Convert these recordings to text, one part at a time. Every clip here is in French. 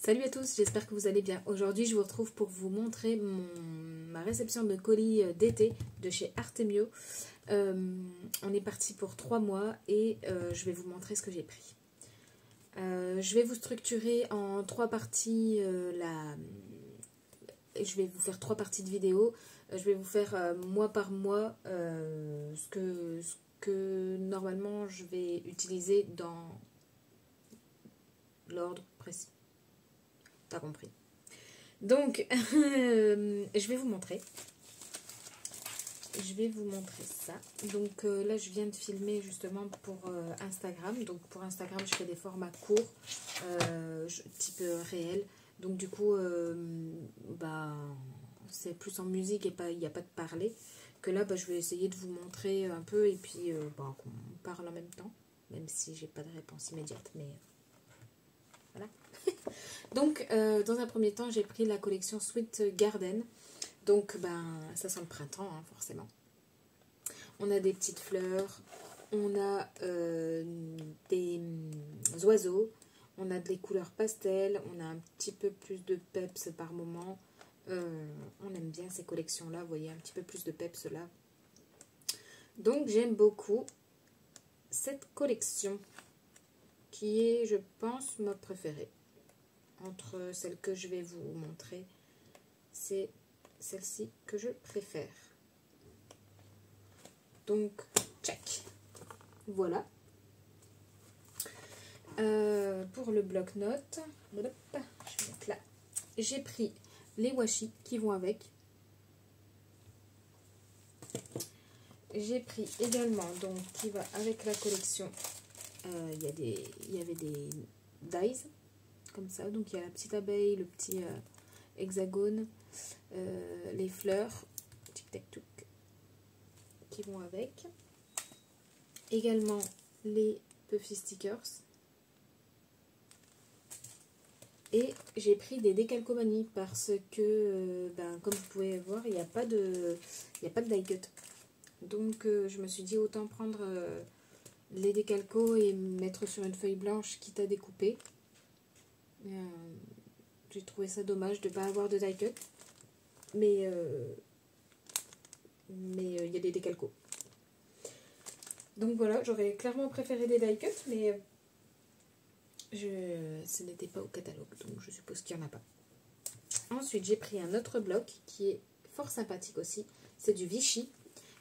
Salut à tous, j'espère que vous allez bien. Aujourd'hui, je vous retrouve pour vous montrer ma réception de colis d'été de chez Artemio. On est parti pour 3 mois et je vais vous montrer ce que j'ai pris. Je vais vous structurer en 3 parties. Je vais vous faire 3 parties de vidéo. Je vais vous faire mois par mois ce que normalement je vais utiliser dans l'ordre précis. T'as compris. Donc, je vais vous montrer. Je vais vous montrer ça. Donc là, je viens de filmer justement pour Instagram. Donc pour Instagram, je fais des formats courts, type réel. Donc du coup, c'est plus en musique et il n'y a pas de parler. Que là, je vais essayer de vous montrer un peu et puis qu'on parle en même temps. Même si j'ai pas de réponse immédiate, mais voilà. Donc, dans un premier temps, j'ai pris la collection Sweet Garden. Donc, ça sent le printemps, hein, forcément. On a des petites fleurs, on a des oiseaux, on a des couleurs pastel, on a un petit peu plus de peps par moment. On aime bien ces collections-là, vous voyez, un petit peu plus de peps là. Donc, j'aime beaucoup cette collection qui est, je pense, ma préférée. Entre celles que je vais vous montrer, c'est celle-ci que je préfère. Donc, check. Voilà. Pour le bloc-notes, je vais mettre là. J'ai pris les washi qui vont avec. J'ai pris également, donc qui va avec la collection, il y avait des dies. Comme ça, donc il y a la petite abeille, le petit hexagone, les fleurs, tic tac touc, qui vont avec. Également les Puffy stickers. Et j'ai pris des décalcomanies parce que, comme vous pouvez voir, il n'y a pas de die cut. Donc je me suis dit autant prendre les décalcos et mettre sur une feuille blanche quitte à découper. J'ai trouvé ça dommage de ne pas avoir de die cut, mais il y a des décalcos. Donc voilà, j'aurais clairement préféré des die cut, mais ce n'était pas au catalogue, donc je suppose qu'il n'y en a pas. Ensuite, j'ai pris un autre bloc qui est fort sympathique aussi, c'est du Vichy.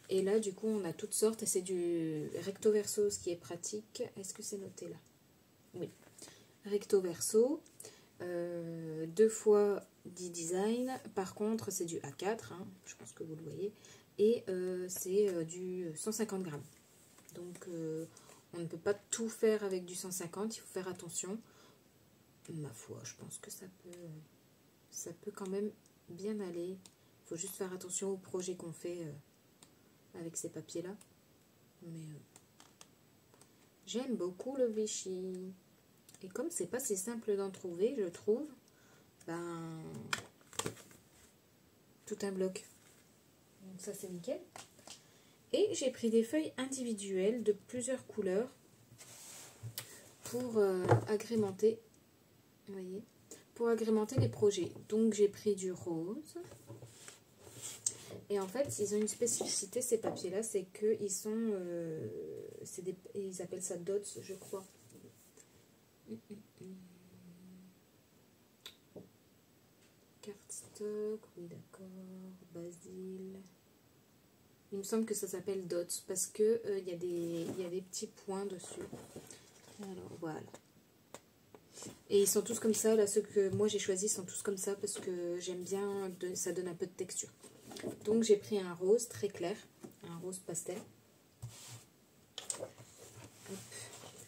Et là, du coup, on a toutes sortes, et c'est du recto verso, ce qui est pratique. Est-ce que c'est noté là? Oui. Recto verso. 2 fois 10 designs. Par contre, c'est du A4, hein, je pense que vous le voyez. Et c'est du 150 grammes. Donc, on ne peut pas tout faire avec du 150, il faut faire attention. Ma foi, je pense que ça peut quand même bien aller. Il faut juste faire attention au projet qu'on fait avec ces papiers-là. Mais j'aime beaucoup le Vichy. Et comme c'est pas si simple d'en trouver, je trouve, tout un bloc. Donc ça c'est nickel. Et j'ai pris des feuilles individuelles de plusieurs couleurs pour agrémenter, vous voyez, pour agrémenter les projets. Donc j'ai pris du rose. Et en fait, ils ont une spécificité, ces papiers-là, c'est qu'ils sont, ils appellent ça dots, je crois. Cardstock, oui d'accord, basil. Il me semble que ça s'appelle dots parce que il y a des petits points dessus. Alors voilà. Et ils sont tous comme ça, là ceux que moi j'ai choisis sont tous comme ça parce que j'aime bien, ça donne un peu de texture. Donc j'ai pris un rose très clair, un rose pastel. Hop,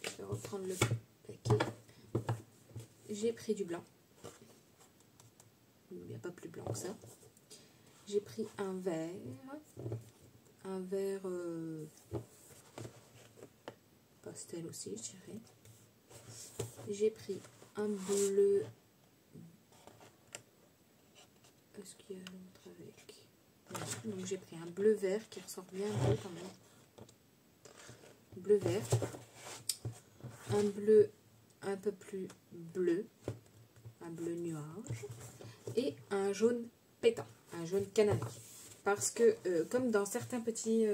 je vais reprendre le paquet. J'ai pris du blanc. Il n'y a pas plus blanc que ça. J'ai pris un vert pastel aussi, je dirais. J'ai pris un bleu. Est-ce qu'il y a l'autre avec? Voilà. Donc j'ai pris un bleu vert qui ressort bien beau quand même. Bleu vert. Un bleu un peu plus bleu. un bleu nuage et un jaune pétant, un jaune canari. Parce que comme dans certains petits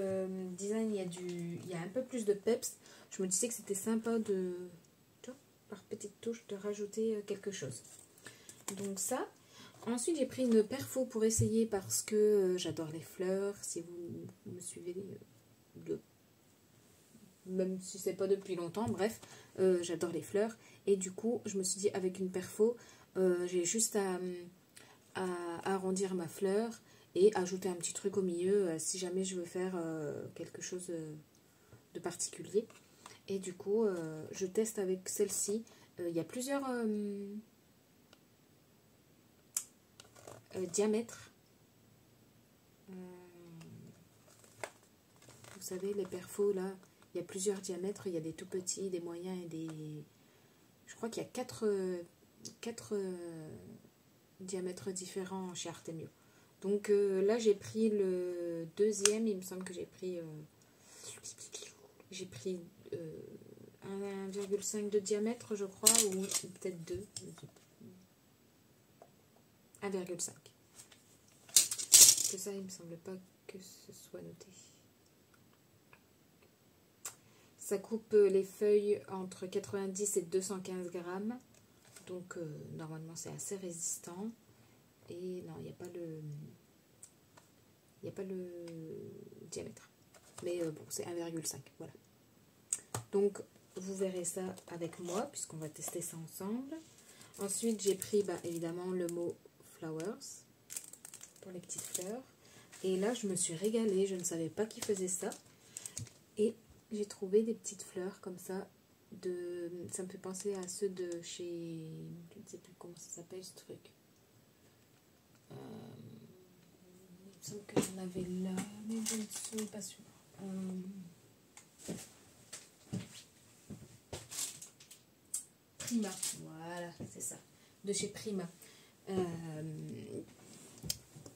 designs, il y a un peu plus de peps, je me disais que c'était sympa de, tu vois, par petite touche, de rajouter quelque chose. Donc ça. Ensuite, j'ai pris une perfo pour essayer parce que j'adore les fleurs. Si vous me suivez, même si c'est pas depuis longtemps, bref, j'adore les fleurs. Et du coup, je me suis dit, avec une perfo, j'ai juste à arrondir ma fleur et ajouter un petit truc au milieu si jamais je veux faire quelque chose de particulier. Et du coup, je teste avec celle-ci. Il y a plusieurs diamètres. Vous savez, les perfos, là, il y a plusieurs diamètres. Il y a des tout petits, des moyens et des... Je crois qu'il y a 4 diamètres différents chez Artemio. Donc là, j'ai pris le deuxième. Il me semble que j'ai pris 1,5 de diamètre, je crois, ou peut-être 2. 1,5. Que ça, il me semble pas que ce soit noté. Ça coupe les feuilles entre 90 et 215 grammes. Donc, normalement, c'est assez résistant. Et non, il n'y a pas le diamètre. Mais bon, c'est 1,5. Voilà. Donc, vous verrez ça avec moi, puisqu'on va tester ça ensemble. Ensuite, j'ai pris, évidemment, le mot Flowers pour les petites fleurs. Et là, je me suis régalée. Je ne savais pas qu'il faisait ça. Et j'ai trouvé des petites fleurs comme ça. Ça me fait penser à ceux de chez... Je ne sais plus comment ça s'appelle ce truc. Il me semble que j'en avais là, mais je ne suis pas sûre. Prima, voilà, c'est ça. De chez Prima.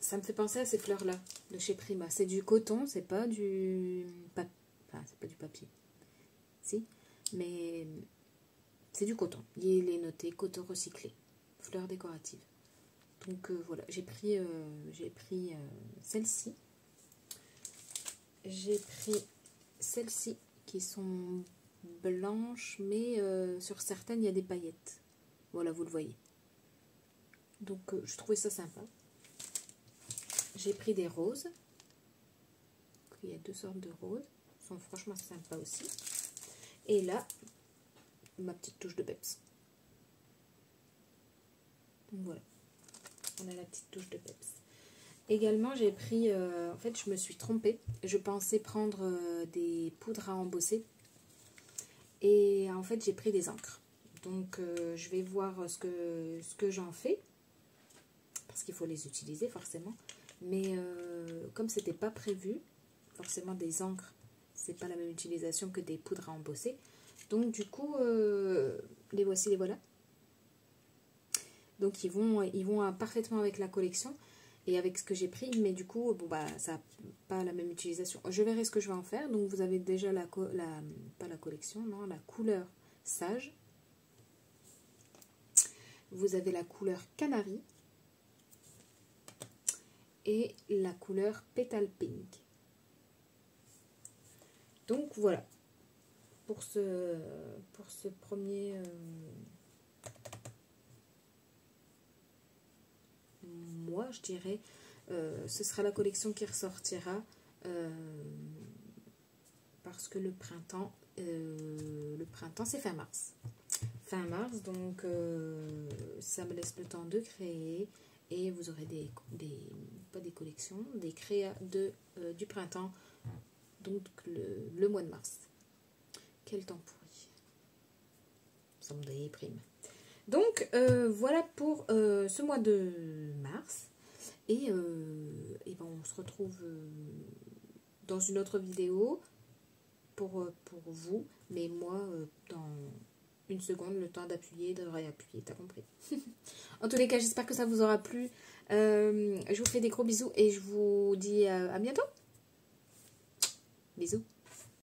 Ça me fait penser à ces fleurs-là, de chez Prima. C'est du coton, c'est pas du... Enfin, c'est pas du papier. Si, mais c'est du coton. Il est noté coton recyclé, fleurs décoratives. Donc voilà, j'ai pris celle-ci. J'ai pris celles-ci qui sont blanches, mais sur certaines il y a des paillettes. Voilà, vous le voyez. Donc je trouvais ça sympa. J'ai pris des roses. Il y a 2 sortes de roses. Ils sont franchement sympas aussi. Et là, ma petite touche de peps. Donc voilà. On a la petite touche de peps. Également, j'ai pris... en fait, je me suis trompée. Je pensais prendre des poudres à embosser. Et en fait, j'ai pris des encres. Donc, je vais voir ce que j'en fais. Parce qu'il faut les utiliser, forcément. Mais comme c'était pas prévu, forcément des encres, c'est pas la même utilisation que des poudres à embosser. Donc du coup, les voici, les voilà. Donc ils vont parfaitement avec la collection et avec ce que j'ai pris, mais du coup, bon ça n'a pas la même utilisation. Je verrai ce que je vais en faire. Donc vous avez déjà pas la collection, non, la couleur sage. Vous avez la couleur canari. Et la couleur Petal Pink. Donc voilà pour ce premier mois, je dirais. Ce sera la collection qui ressortira parce que le printemps c'est fin mars. Fin mars, donc ça me laisse le temps de créer. Et vous aurez pas des collections, des créas du printemps, donc le mois de mars. Quel temps pourri. Ça me déprime. Donc, voilà pour ce mois de mars. Et ben on se retrouve dans une autre vidéo pour vous. Mais moi, dans une seconde, le temps d'appuyer, de réappuyer, t'as compris. En tous les cas, j'espère que ça vous aura plu. Je vous fais des gros bisous et je vous dis à bientôt. Bisous.